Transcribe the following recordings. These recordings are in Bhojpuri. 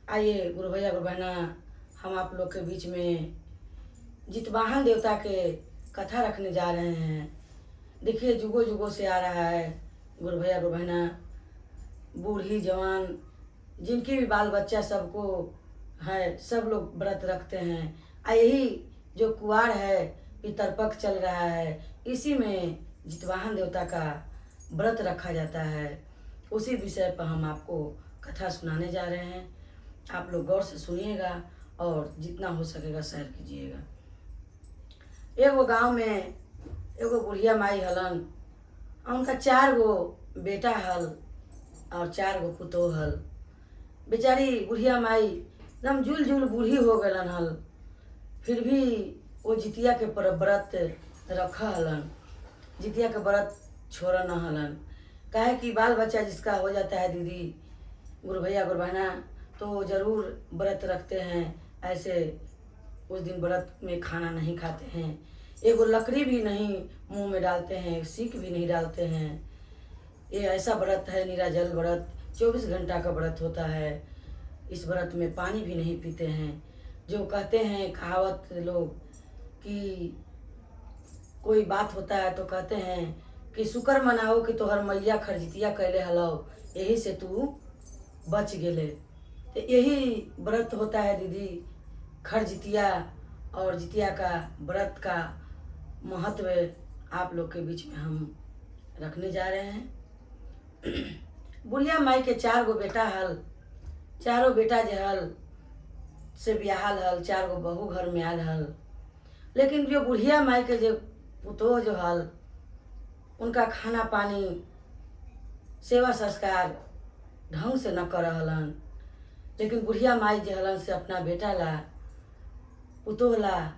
आइए गुरु भैया गुरु बहना, हम आप लोग के बीच में जितवाहन देवता के कथा रखने जा रहे हैं। देखिए जुगों जुगों से आ रहा है गुरु भैया गुरु बहना, बूढ़ी जवान जिनकी भी बाल बच्चा सबको है, सब लोग व्रत रखते हैं। यही जो कुआर है पितरपक्ष चल रहा है, इसी में जितवाहन देवता का व्रत रखा जाता है। उसी विषय पर हम आपको कथा सुनाने जा रहे हैं। आप लोग गौर से सुनिएगा और जितना हो सकेगा शेयर कीजिएगा। एगो गांव में एगो बुढ़िया माई हलन, उनका 4 गो बेटा हल और 4 गो पुतोह हल। बेचारी बुढ़िया माई एकदम जुल जुल बूढ़ी हो गलन हल, फिर भी वो जितिया के व्रत रखा हलन, जितिया के व्रत छोड़ा न हलन। काहे कि बाल बच्चा जिसका हो जाता है दीदी गुरु भैया गुरु बहना, तो ज़रूर व्रत रखते हैं। ऐसे उस दिन व्रत में खाना नहीं खाते हैं, एगो लकड़ी भी नहीं मुंह में डालते हैं, सीख भी नहीं डालते हैं। ये ऐसा व्रत है, निराजल व्रत, 24 घंटा का व्रत होता है। इस व्रत में पानी भी नहीं पीते हैं। जो कहते हैं कहावत लोग कि कोई बात होता है तो कहते हैं कि शुक्र मनाओ कि तोहर मैया खरजितिया कैले हलो, यही से तू बच गेले। तो यही व्रत होता है दीदी, खरजितिया और जितिया का व्रत का महत्व आप लोग के बीच में हम रखने जा रहे हैं। बुढ़िया माई के 4 गो बेटा हल, चारों बेटा जो हल से ब्याहल हल, 4 गो बहू घर में आल हल। लेकिन जो बुढ़िया माई के जो पुतोह जो हल, उनका खाना पानी सेवा संस्कार ढंग से न कर हलन। लेकिन बुढ़िया माई जो हलन से अपना बेटा ला पुतोह ला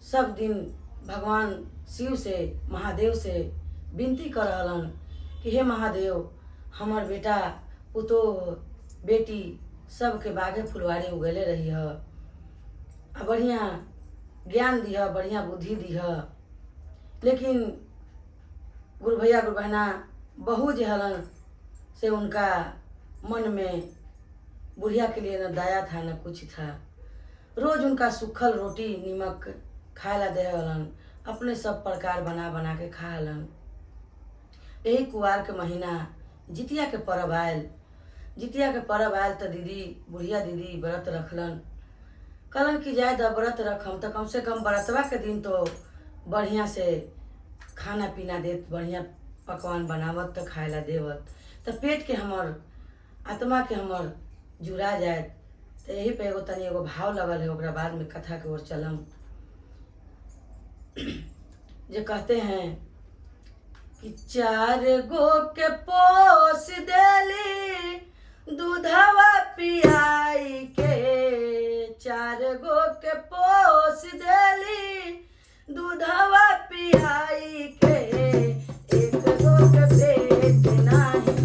सब दिन भगवान शिव से महादेव से विनती कर हलन कि हे महादेव, हमार बेटा पुतोह बेटी सबके बागे फुलवारी उगले रही है, बढ़िया ज्ञान दिह, बढ़िया बुद्धि दिह। लेकिन गुरु भैया गुरु बहना बहू जो हलन से उनका मन में बुढ़िया के लिए न दया था न कुछ था। रोज उनका सूखल रोटी नीमक खाए ला दे हलन, अपने सब प्रकार बना बना के खा हलन। यही कुआर के महीना जितिया के पर्व आयल, जितिया के पर्व आयल तो दीदी बुढ़िया दीदी व्रत रखलन। कहलन कि जाए द व्रत रखम तो कम से कम व्रतवा के दिन तो बढ़िया से खाना पीना देत, बढ़िया पकवान बनावत तो खाए ला देवत, तो पेट के हमर आत्मा के हमर जुड़ा जाए। तो यही पे एगो तनी एगो भाव लगल है, ओकरा बाद में कथा के ओर चलम। जो कहते हैं कि 4 गो के पोस देली दूधवा पियाई के, 4 गो के पोस देली दूधवा पियाई के, 1 गो के पेट नाही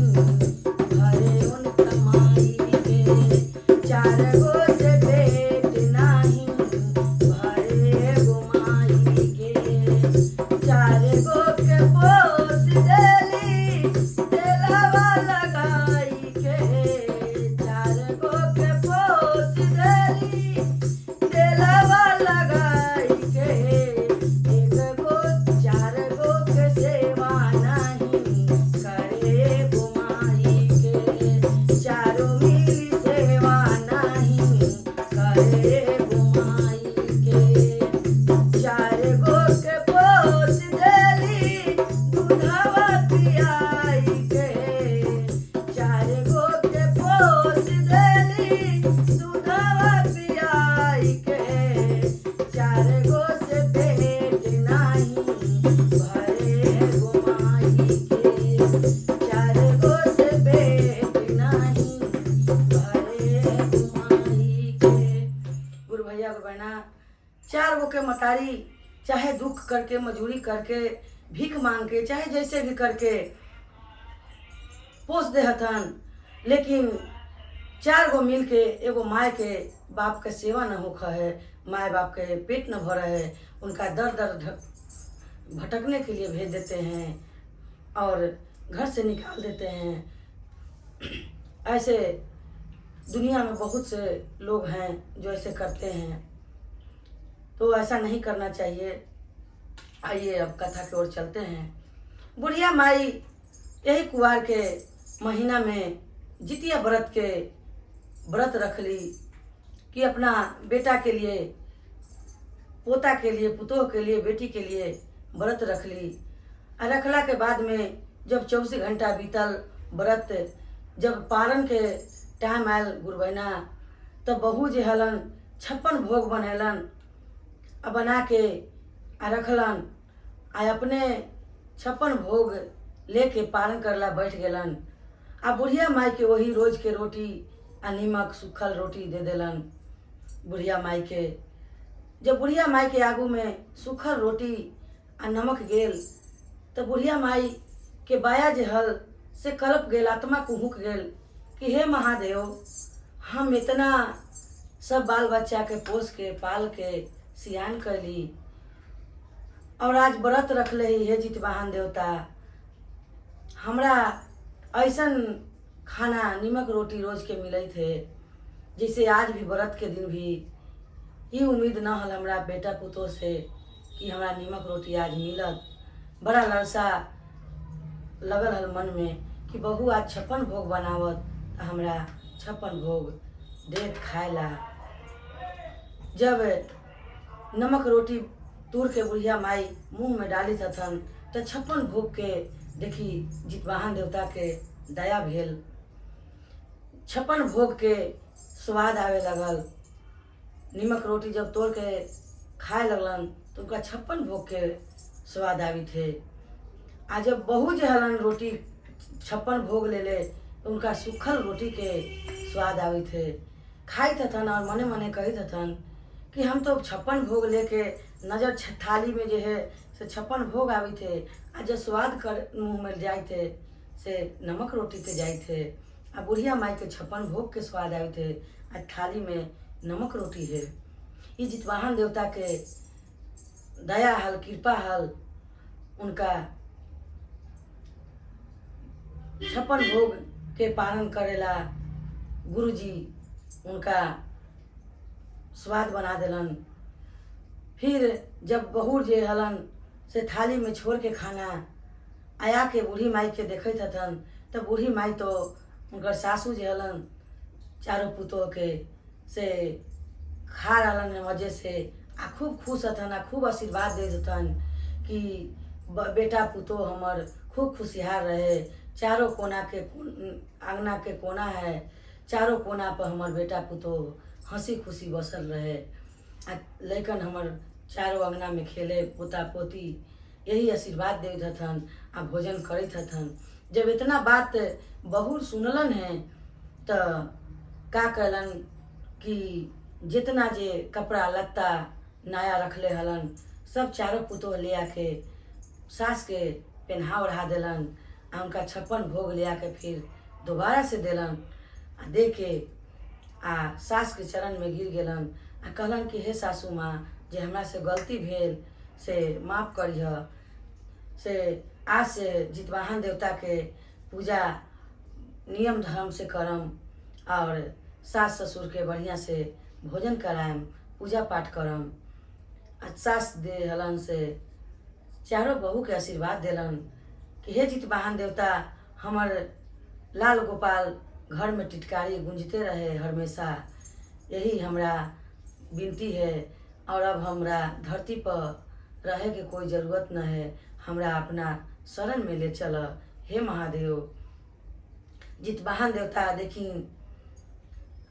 भरे उन कमाई के, 4 गो से पेट नाही भरे गुमाई के, 4 गो के पोस देली तेलवा लगाई के, 4 गो के पोस देली तेलवा लगाई के, 1 गो 4 गो के सेवा नहीं करे गुमाई के, 4 मिली सेवा नहीं करे गुमाई के, 4 गो के पोस देली दूधवा पियाई के, 4 गो के पोस देली दूधवा पियाई के, 4 गो से पेट नाही भरे गुमाई के, 4 गो से पेट नाही भरे गुमाई के। गुरु भैया गुरु बहना 4 गो के मतारी चाहे दुख करके मजूरी करके भीख मांग के चाहे जैसे भी करके पोस दे हथन। लेकिन 4 गो मिल के एगो माय के बाप के सेवा न होख है, माय बाप के पेट न भर है, उनका दर दर भटकने के लिए भेज देते हैं और घर से निकाल देते हैं। ऐसे दुनिया में बहुत से लोग हैं जो ऐसे करते हैं, तो ऐसा नहीं करना चाहिए। आइए अब कथा की ओर चलते हैं। बुढ़िया माई यही कुवार के महीना में जितिया व्रत के व्रत रख ली कि अपना बेटा के लिए, पोता के लिए, पुतोह के लिए, बेटी के लिए व्रत रख ली। और रखला के बाद में जब 24 घंटा बीतल व्रत, जब पारण के टाइम आयल गुरबैना, तब बहू जे हलन 56 भोग बनेलन आ बना के आ रखलन। आ अपने 56 भोग लेके पारण करला बैठ गेलन। आ बुढ़िया माई के वही रोज के रोटी आ नीमक सूखल रोटी दे देलन बुढ़िया माई के। जब बुढ़िया माई के आगू में सूखल रोटी आ नमक गेल, तो बुढ़िया माई के बाया जे हल से कलप गेल, आत्मा कुहुक गेल कि हे महादेव, हम इतना सब बाल बच्चा के पोस के पाल के सियान कैली और आज व्रत रख ले हे जितवाहन देवता, हमरा ऐसन खाना नीमक रोटी रोज के मिले थे, जैसे आज भी व्रत के दिन भी ये उम्मीद न हल हमरा बेटा पुतोह से कि हमरा नीमक रोटी आज मिलत। बड़ा लालसा लगल हल मन में कि बहू आज 56 भोग बनावत, हमरा 56 भोग देत खाएला। जब नमक रोटी तूर के बुढ़िया माई मुंह में डाली थथन, तो 56 भोग के देखी जितवाहन देवता के दया भेल। 56 भोग के स्वाद आवे लगल। नीमक रोटी जब तोड़ के खाए लगलन तो उनका 56 भोग के स्वाद आवी थे। आ जब बहू जे हलन रोटी 56 भोग ले ले तो उनका सूखल रोटी के स्वाद आवी थे। खाई थथन और मने मने कही थथन कि हम तो 56 भोग लेके नजर थाली में जो है से 56 भोग आवी थे, आ जब स्वाद कर मुँह में जाए थे से नमक रोटी के जाए थे। आ बुढ़िया माई के 56 भोग के स्वाद आवे थे, आ थाली में नमक रोटी है। ये जितवाहन देवता के दया हल, कृपा हल। उनका 56 भोग के पालन करेला गुरुजी उनका स्वाद बना देलन। फिर जब बहू जे हलन से थाली में छोड़ के खाना आया के बूढ़ी माई के देखत हथन, तब बूढ़ी माई तो उनकर सासू जे हलन चारों पुतोह के से खा रहलन मजे से, आ खूब खुश हथन, आ खूब आशीर्वाद दे हथन कि बेटा पुतोह हमर खूब खुशहाल रहे। चारों कोना के आंगना के कोना है, चारों कोना पर हमर बेटा पुतोह हंसी खुशी बसल रहे। आ लैकन हमर चारों अंगना में खेले, पोता पोती यही आशीर्वाद देत हथन, आ भोजन करत हथन। जब इतना बात बहू सुनलन है तो का कहलन कि जितना जे कपड़ा लत्ता नया रखले हलन सब चारों पुतोह ले आके सास के पहना ओढ़ा देलन। आ उनका 56 भोग ले आके फिर दोबारा से देलन। आ दे के आ सास के चरण में गिर गेलन। आ कहलन कि हे सासू माँ, जे हमरा से गलती भेल से माफ़ करिह, से आज से जितवाहन देवता के पूजा नियम धर्म से करम और सास ससुर के बढ़िया से भोजन कराएम, पूजा पाठ करम। आ सास दे हलन से चारों बहू के आशीर्वाद देलन कि हे जितवाहन देवता, हमर लाल गोपाल घर में टिटकारी गूंजते रहे हमेशा, यही हमरा विनती है। और अब हमरा धरती पर रहे के कोई ज़रूरत न है, हमरा अपना शरण में ले चल हे महादेव। जितवाहन देवता देखी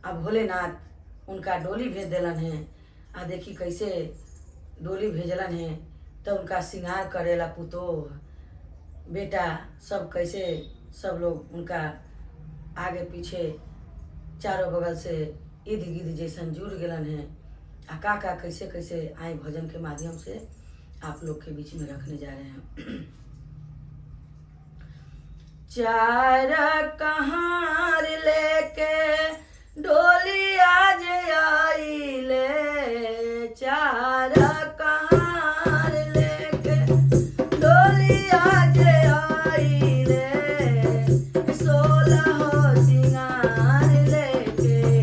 अब भोलेनाथ उनका डोली भेज देलन है। आ देखी कैसे डोली भेजलन है, तो उनका श्रृंगार करेला पुतोह बेटा सब, कैसे सब लोग उनका आगे पीछे चारों बगल से इर्द गिर्द जैसन जुड़ गलन है। आ का कैसे कैसे आए भजन के माध्यम से आप लोग के बीच में रखने जा रहे हैं। चार कहार लेके डोली आज आई ले, चार कहार लेके डोली आज आई ले, 16 सिंगार लेके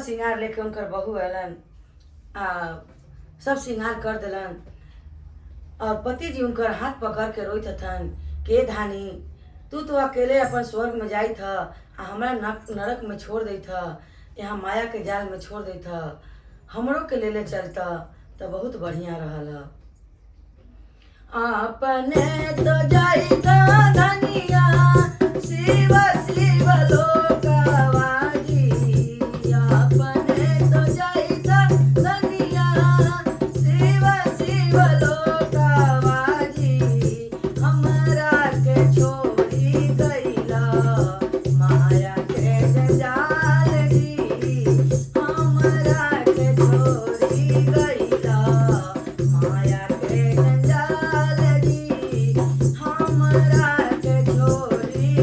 श्रृंगार लेके उनकर बहू अलन सब श्रृंगार कर दिलन और पति जी उनकर हाथ पकड़ के रोइत हथन के धानी तू तो अकेले अपन स्वर्ग में जाई था आ हमरा नरक में छोड़ दी था, यहाँ माया के जाल में छोड़ दी था, हमरो के ले चलता तो बहुत बढ़िया रहल। अपने तो जाई था धनिया शिव शिव लोकवाजी, अपने तो जाई था धनिया शिव शिव लोकवाजी, हमरा के छोड़ी गईला माया के जंजाल जी, हमरा के छोड़ी गईला माया के जंजाल जी, हमरा के छोड़ी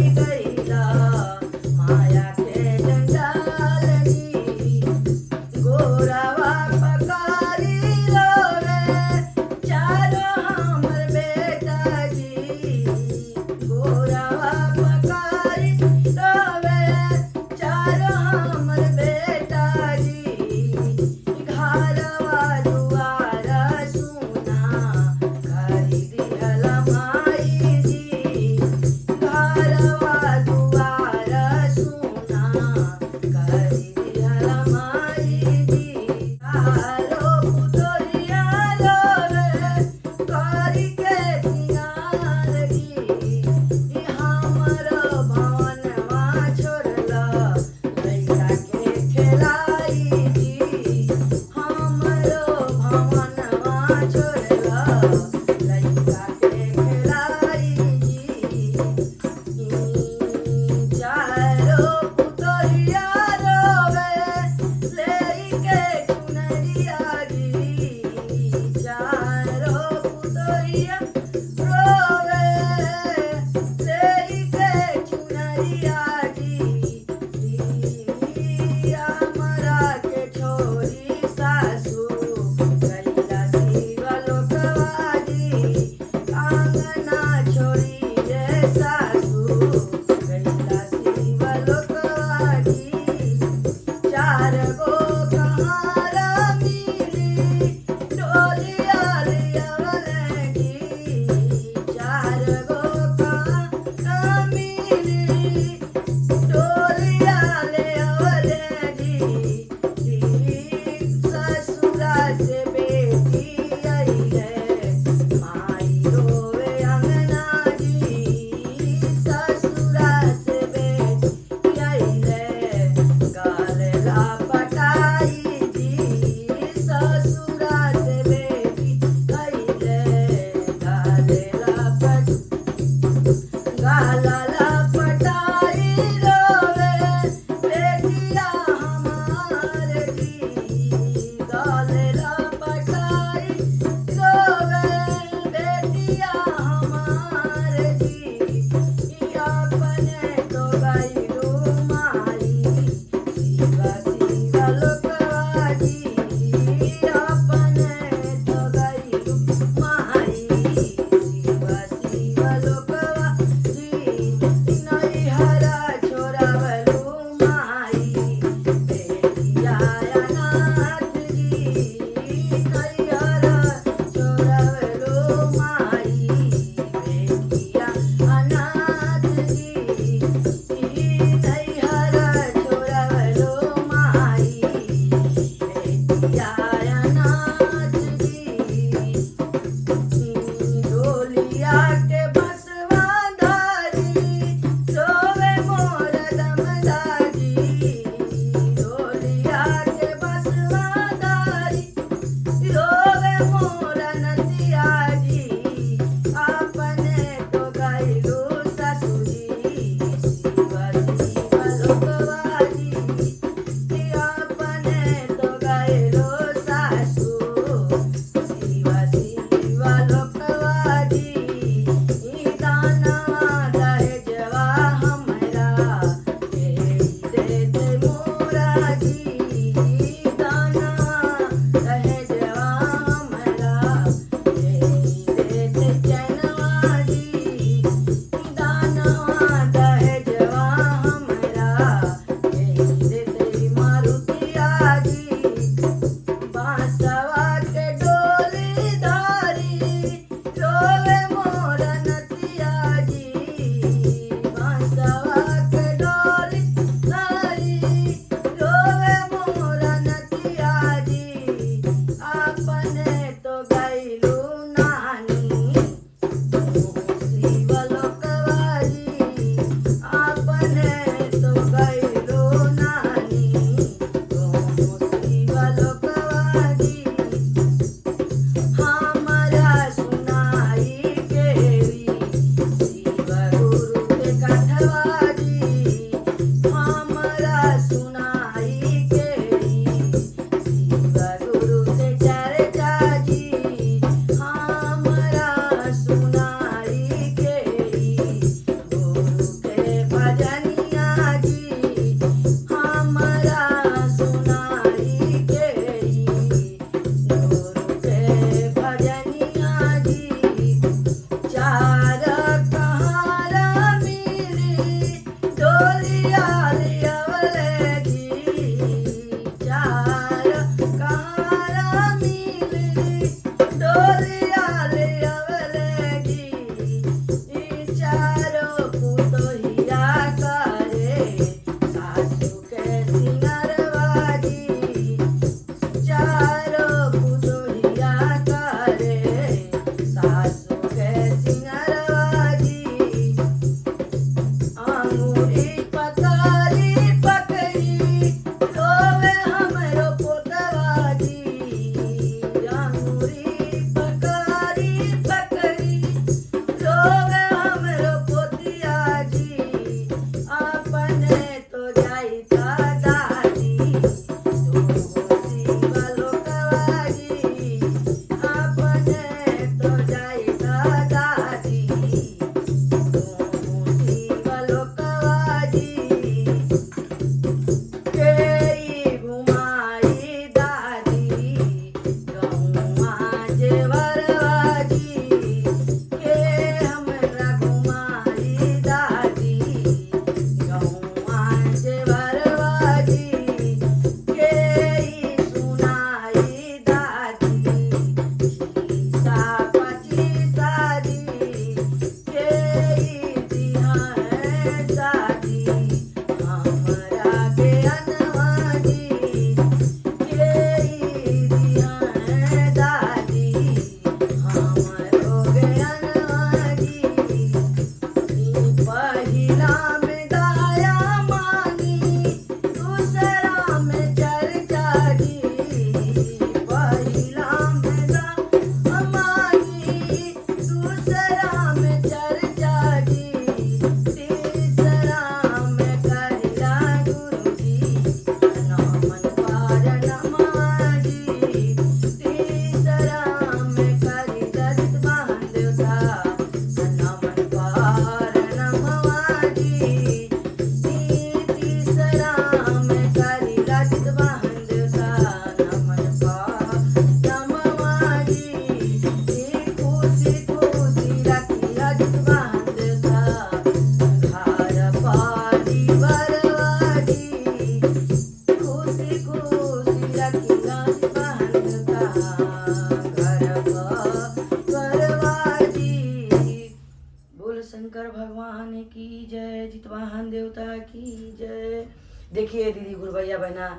शंकर भगवान की जय, जितवाहन देवता की जय। देखिए दीदी, गुरु भैया बहना,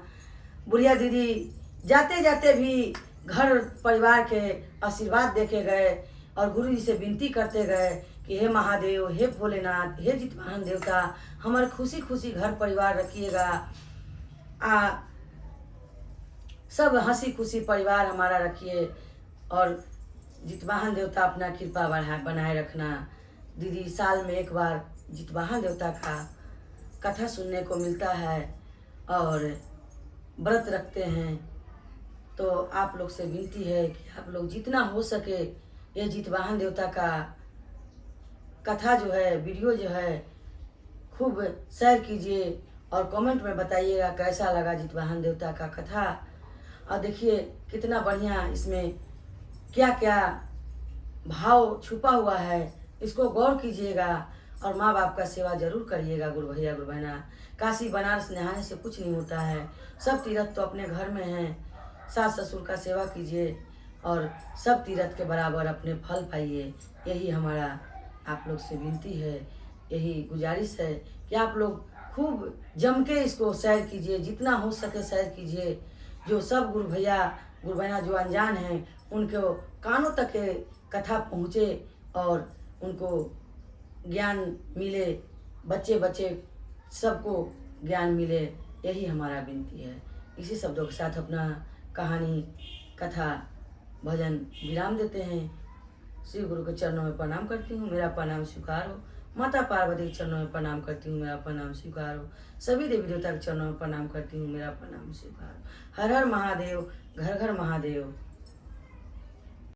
बुढ़िया दीदी जाते जाते भी घर परिवार के आशीर्वाद देके गए और गुरु जी से विनती करते गए कि हे महादेव, हे भोलेनाथ, हे जितवाहन देवता, हमारे खुशी खुशी घर परिवार रखिएगा। सब हंसी खुशी परिवार हमारा रखिए और जितवाहन देवता अपना कृपा बनाए रखना। दीदी, साल में एक बार जितवाहन देवता का कथा सुनने को मिलता है और व्रत रखते हैं, तो आप लोग से विनती है कि आप लोग जितना हो सके ये जितवाहन देवता का कथा जो है, वीडियो जो है, खूब शेयर कीजिए और कमेंट में बताइएगा कैसा लगा जितवाहन देवता का कथा। और देखिए कितना बढ़िया इसमें क्या क्या भाव छुपा हुआ है, इसको गौर कीजिएगा और माँ बाप का सेवा जरूर करिएगा। गुरु भैया गुरु बहना, काशी बनारस नहाने से कुछ नहीं होता है, सब तीर्थ तो अपने घर में हैं। सास ससुर का सेवा कीजिए और सब तीर्थ के बराबर अपने फल पाइए। यही हमारा आप लोग से विनती है, यही गुजारिश है कि आप लोग खूब जम के इसको शेयर कीजिए, जितना हो सके शेयर कीजिए। जो सब गुरु भैया गुरु बहना जो अनजान हैं उनको कानों तक कथा पहुँचे और उनको ज्ञान मिले। बच्चे बच्चे सबको ज्ञान मिले, यही हमारा विनती है। इसी शब्दों के साथ अपना कहानी, कथा, भजन विराम देते हैं। श्री गुरु के चरणों में प्रणाम करती हूँ, मेरा प्रणाम स्वीकार हो। माता पार्वती के चरणों में प्रणाम करती हूँ, मेरा प्रणाम स्वीकार हो। सभी देवी देवता के चरणों में प्रणाम करती हूँ, मेरा प्रणाम स्वीकार हो। हर हर महादेव, घर घर महादेव।